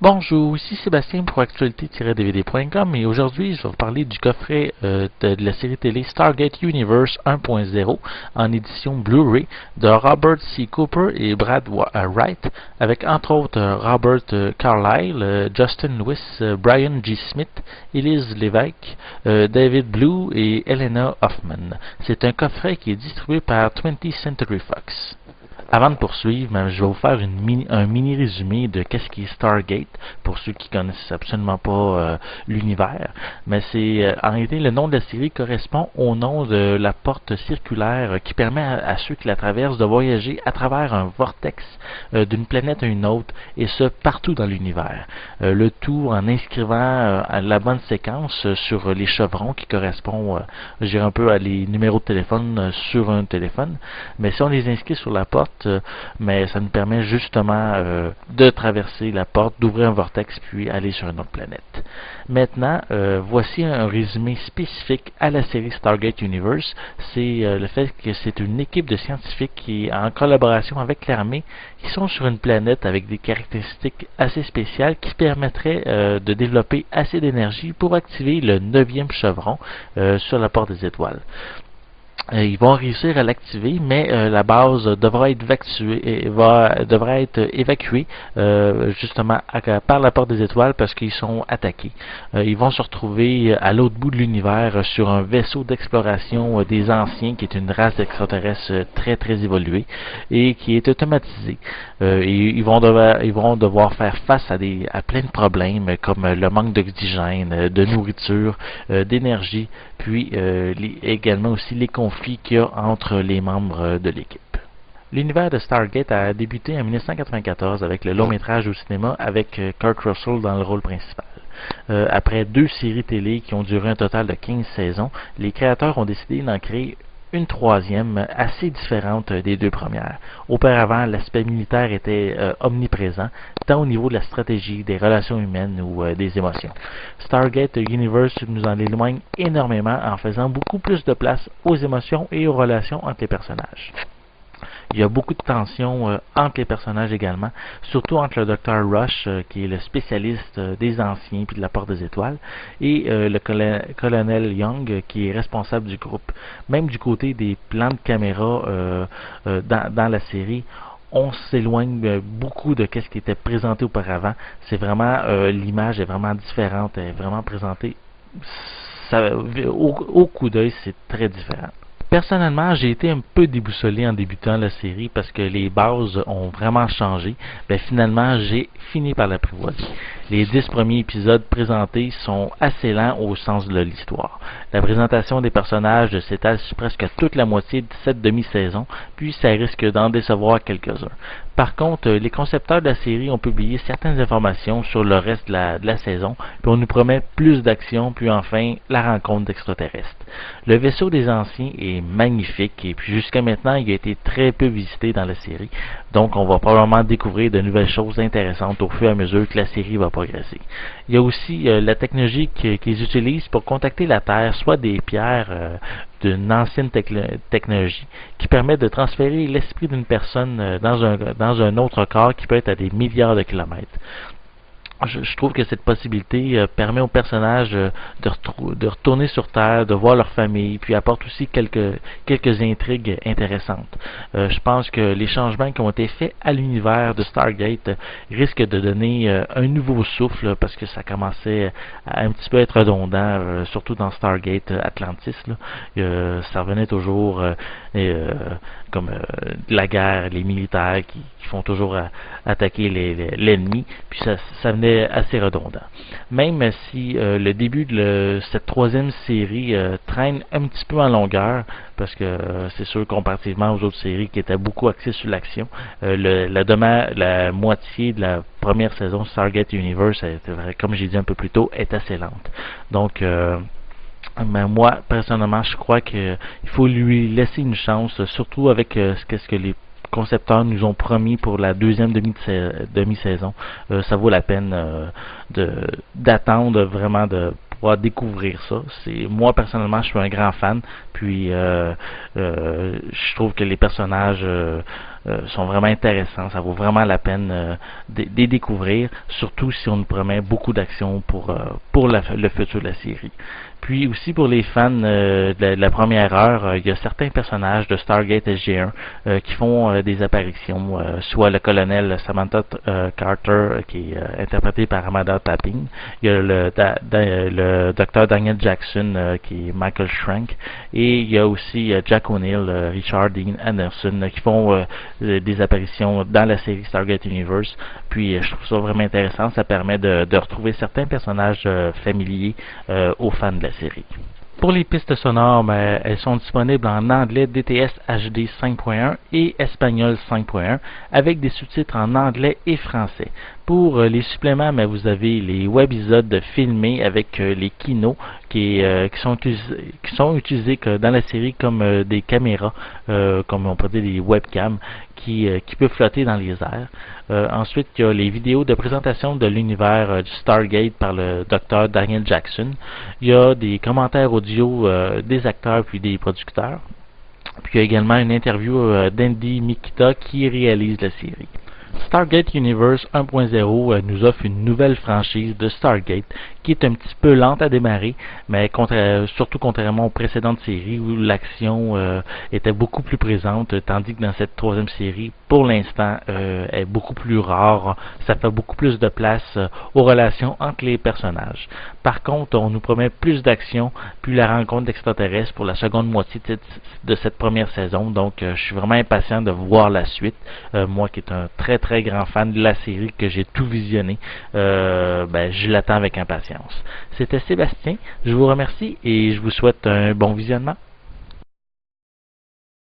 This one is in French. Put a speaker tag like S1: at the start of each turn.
S1: Bonjour, ici Sébastien pour actualité-dvd.com et aujourd'hui je vais vous parler du coffret de la série télé Stargate Universe 1.0 en édition Blu-ray de Robert C. Cooper et Brad Wright avec entre autres Robert Carlyle, Justin Lewis, Brian G. Smith, Elise Lévesque, David Blue et Elena Hoffman. C'est un coffret qui est distribué par 20th Century Fox. Avant de poursuivre, je vais vous faire un mini résumé de qu'est-ce qui est Stargate pour ceux qui connaissent absolument pas l'univers. Mais c'est en réalité le nom de la série correspond au nom de la porte circulaire qui permet à ceux qui la traversent de voyager à travers un vortex d'une planète à une autre et ce partout dans l'univers. Le tout en inscrivant la bonne séquence sur les chevrons qui correspondent, je dirais un peu à les numéros de téléphone sur un téléphone. Mais si on les inscrit sur la porte, mais ça nous permet justement de traverser la porte, d'ouvrir un vortex puis aller sur une autre planète. Maintenant, voici un résumé spécifique à la série Stargate Universe. C'est le fait que c'est une équipe de scientifiques qui, en collaboration avec l'armée, qui sont sur une planète avec des caractéristiques assez spéciales qui permettraient de développer assez d'énergie pour activer le 9e chevron sur la porte des étoiles. Ils vont réussir à l'activer, mais la base devra être évacuée justement par la porte des étoiles parce qu'ils sont attaqués. Ils vont se retrouver à l'autre bout de l'univers sur un vaisseau d'exploration des anciens, qui est une race d'extraterrestres très très évoluée et qui est automatisée. Ils vont devoir faire face à plein de problèmes comme le manque d'oxygène, de nourriture, d'énergie, puis également aussi les conflits qu'il y a entre les membres de l'équipe. L'univers de Stargate a débuté en 1994 avec le long métrage au cinéma avec Kurt Russell dans le rôle principal. Après 2 séries télé qui ont duré un total de 15 saisons, les créateurs ont décidé d'en créer une 3e assez différente des 2 premières. Auparavant, l'aspect militaire était omniprésent, tant au niveau de la stratégie, des relations humaines ou des émotions. Stargate Universe nous en éloigne énormément en faisant beaucoup plus de place aux émotions et aux relations entre les personnages. Il y a beaucoup de tensions entre les personnages également, surtout entre le Dr. Rush, qui est le spécialiste des anciens puis de la porte des étoiles, et le colonel Young, qui est responsable du groupe. Même du côté des plans de caméra dans la série, on s'éloigne beaucoup de ce qui était présenté auparavant. C'est vraiment, l'image est vraiment différente, elle est vraiment présentée. Au coup d'œil, c'est très différent. Personnellement, j'ai été un peu déboussolé en débutant la série parce que les bases ont vraiment changé. Finalement, j'ai fini par l'apprivoiser. Les 10 premiers épisodes présentés sont assez lents au sens de l'histoire. La présentation des personnages s'étale sur presque toute la moitié de cette demi-saison, puis ça risque d'en décevoir quelques-uns. Par contre, les concepteurs de la série ont publié certaines informations sur le reste de la saison, puis on nous promet plus d'action, puis enfin la rencontre d'extraterrestres. Le vaisseau des anciens est magnifique, et puis jusqu'à maintenant, il a été très peu visité dans la série, donc on va probablement découvrir de nouvelles choses intéressantes au fur et à mesure que la série va progresser. Il y a aussi la technologie qu'ils utilisent pour contacter la Terre, soit des pierres d'une ancienne technologie qui permet de transférer l'esprit d'une personne dans un autre corps qui peut être à des milliards de kilomètres. Je trouve que cette possibilité permet aux personnages de retourner sur Terre, de voir leur famille, puis apporte aussi quelques intrigues intéressantes. Je pense que les changements qui ont été faits à l'univers de Stargate risquent de donner un nouveau souffle parce que ça commençait à un petit peu être redondant, surtout dans Stargate Atlantis. Ça revenait toujours comme la guerre, les militaires qui font toujours attaquer l'ennemi, puis ça venait assez redondant. Même si le début de cette 3e série traîne un petit peu en longueur, parce que c'est sûr comparativement aux autres séries qui étaient beaucoup axées sur l'action, la moitié de la première saison Stargate Universe, comme j'ai dit un peu plus tôt, est assez lente. Donc mais moi, personnellement, je crois qu'il faut lui laisser une chance, surtout avec ce que les concepteurs nous ont promis pour la 2e demi-saison. Ça vaut la peine d'attendre vraiment de pouvoir découvrir ça. Moi, personnellement, je suis un grand fan, puis je trouve que les personnages sont vraiment intéressants. Ça vaut vraiment la peine de les découvrir, surtout si on nous promet beaucoup d'action pour le futur de la série. Puis aussi pour les fans de la première heure, il y a certains personnages de Stargate SG-1 qui font des apparitions, soit le colonel Samantha Carter qui est interprété par Amanda Tapping, il y a le docteur Daniel Jackson qui est Michael Schrank, et il y a aussi Jack O'Neill, Richard Dean Anderson qui font des apparitions dans la série Stargate Universe. Puis je trouve ça vraiment intéressant, ça permet de retrouver certains personnages familiers aux fans de la série. Pour les pistes sonores, elles sont disponibles en anglais DTS HD 5.1 et espagnol 5.1 avec des sous-titres en anglais et français. Pour les suppléments, vous avez les webisodes filmés avec les kinos qui sont utilisés dans la série comme des caméras, comme on peut dire des webcams qui peuvent flotter dans les airs. Ensuite, il y a les vidéos de présentation de l'univers du Stargate par le docteur Daniel Jackson. Il y a des commentaires audio des acteurs puis des producteurs. Puis il y a également une interview d'Andy Mikita qui réalise la série. Stargate Universe 1.0 nous offre une nouvelle franchise de Stargate qui est un petit peu lente à démarrer, mais surtout contrairement aux précédentes séries où l'action était beaucoup plus présente, tandis que dans cette troisième série, pour l'instant, est beaucoup plus rare. Ça fait beaucoup plus de place aux relations entre les personnages. Par contre, on nous promet plus d'action, puis la rencontre d'extraterrestres pour la seconde moitié de cette première saison. Donc, je suis vraiment impatient de voir la suite. Moi qui est un très très grand fan de la série, que j'ai tout visionné, je l'attends avec impatience. C'était Sébastien, je vous remercie et je vous souhaite un bon visionnement.